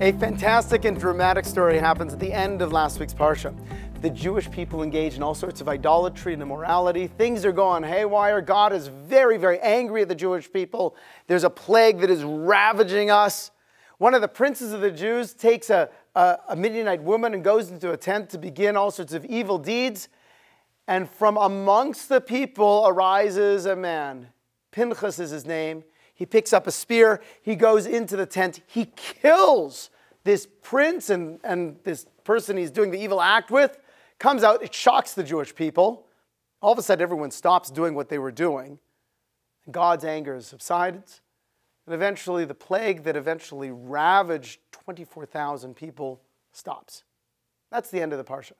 A fantastic and dramatic story happens at the end of last week's Parsha. The Jewish people engage in all sorts of idolatry and immorality. Things are going haywire. God is very, very angry at the Jewish people. There's a plague that is ravaging us. One of the princes of the Jews takes a Midianite woman and goes into a tent to begin all sorts of evil deeds. And from amongst the people arises a man. Pinchas is his name. He picks up a spear. He goes into the tent. He kills this prince and this person he's doing the evil act with. Comes out. It shocks the Jewish people. All of a sudden, everyone stops doing what they were doing. And God's anger subsides. And eventually, the plague that eventually ravaged 24,000 people stops. That's the end of the Parsha.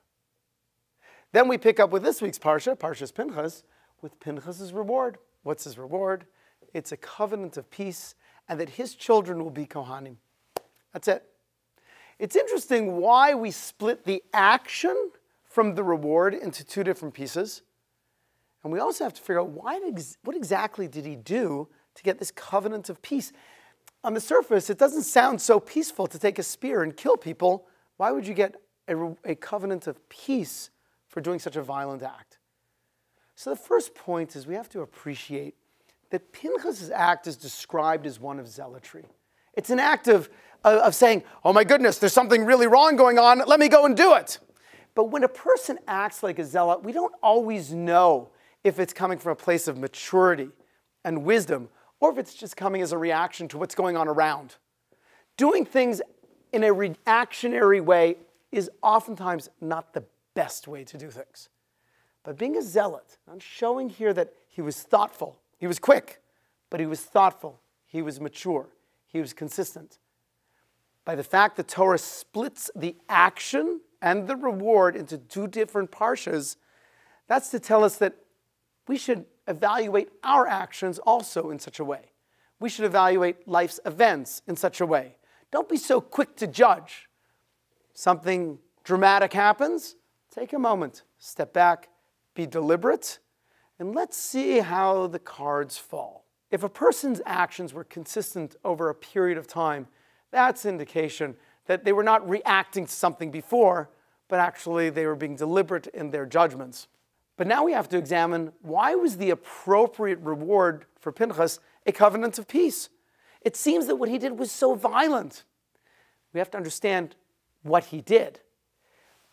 Then we pick up with this week's Parsha, Parshas Pinchas, with Pinchas' reward. What's his reward? It's a covenant of peace, and that his children will be Kohanim. That's it. It's interesting why we split the action from the reward into two different pieces. And we also have to figure out what exactly did he do to get this covenant of peace. On the surface, it doesn't sound so peaceful to take a spear and kill people. Why would you get a covenant of peace for doing such a violent act? So the first point is we have to appreciate that Pinchas' act is described as one of zealotry. It's an act of saying, oh my goodness, there's something really wrong going on, let me go and do it. But when a person acts like a zealot, we don't always know if it's coming from a place of maturity and wisdom, or if it's just coming as a reaction to what's going on around. Doing things in a reactionary way is oftentimes not the best way to do things. But being a zealot, I'm showing here that he was thoughtful. He was quick, but he was thoughtful. He was mature. He was consistent. By the fact that Torah splits the action and the reward into two different parshas, that's to tell us that we should evaluate our actions also in such a way. We should evaluate life's events in such a way. Don't be so quick to judge. Something dramatic happens, take a moment, step back, be deliberate, and let's see how the cards fall. If a person's actions were consistent over a period of time, that's an indication that they were not reacting to something before, but actually they were being deliberate in their judgments. But now we have to examine, why was the appropriate reward for Pinchas a covenant of peace? It seems that what he did was so violent. We have to understand what he did.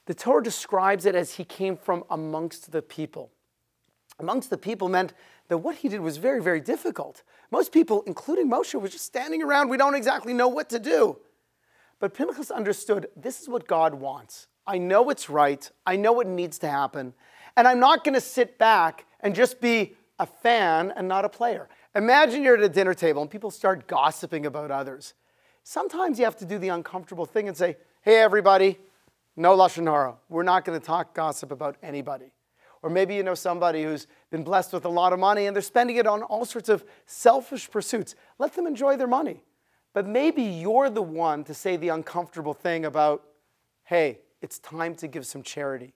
The Torah describes it as he came from amongst the people. Amongst the people meant that what he did was very, very difficult. Most people, including Moshe, were just standing around. We don't exactly know what to do. But Pinchas understood, this is what God wants. I know it's right. I know it needs to happen. And I'm not going to sit back and just be a fan and not a player. Imagine you're at a dinner table and people start gossiping about others. Sometimes you have to do the uncomfortable thing and say, hey, everybody, no lashon hara. We're not going to talk gossip about anybody. Or maybe you know somebody who's been blessed with a lot of money and they're spending it on all sorts of selfish pursuits. Let them enjoy their money. But maybe you're the one to say the uncomfortable thing about, hey, it's time to give some charity.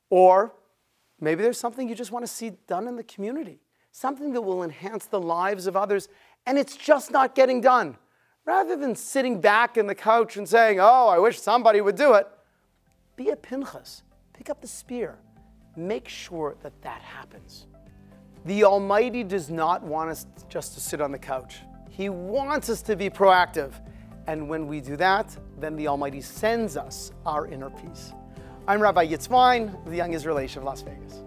Or maybe there's something you just want to see done in the community. Something that will enhance the lives of others, and it's just not getting done. Rather than sitting back in the couch and saying, oh, I wish somebody would do it, be a Pinchas. Pick up the spear. Make sure that that happens. The Almighty does not want us just to sit on the couch. He wants us to be proactive. And when we do that, then the Almighty sends us our inner peace. I'm Rabbi Yitzvine, the Young Israelite of Las Vegas.